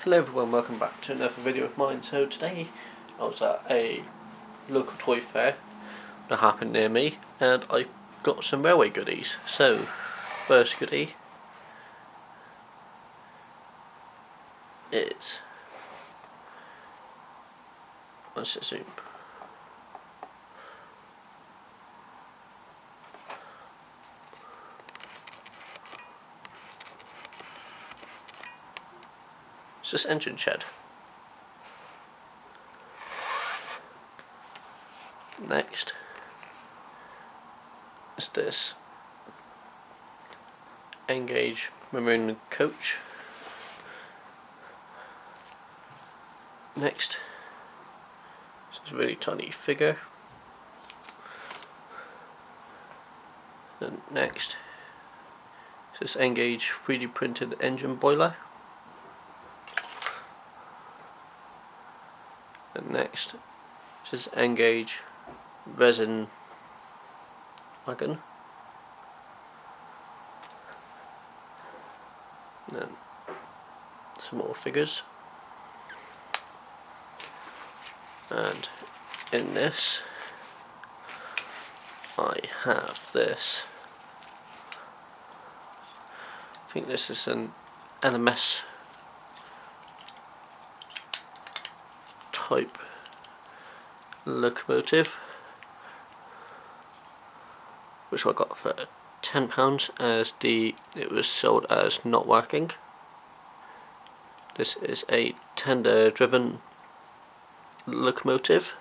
Hello everyone, welcome back to another video of mine. So today I was at a local toy fair that happened near me and I got some railway goodies. So first goodie is, let's just zoom. It's this engine shed. Next is this Engage maroon coach. Next is this really tiny figure. And next is this Engage 3D printed engine boiler. And next is this Engage resin wagon. And then some more figures. And in this I have this. I think this is an LMS type locomotive, which I got for £10 as it was sold as not working. This is a tender driven locomotive.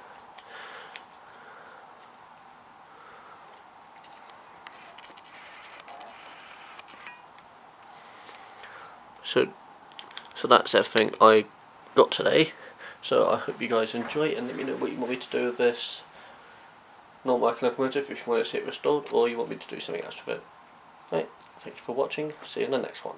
So that's everything I got today. So I hope you guys enjoy it and let me know what you want me to do with this non-working locomotive, if you want to see it restored or you want me to do something else with it. Right, thank you for watching, see you in the next one.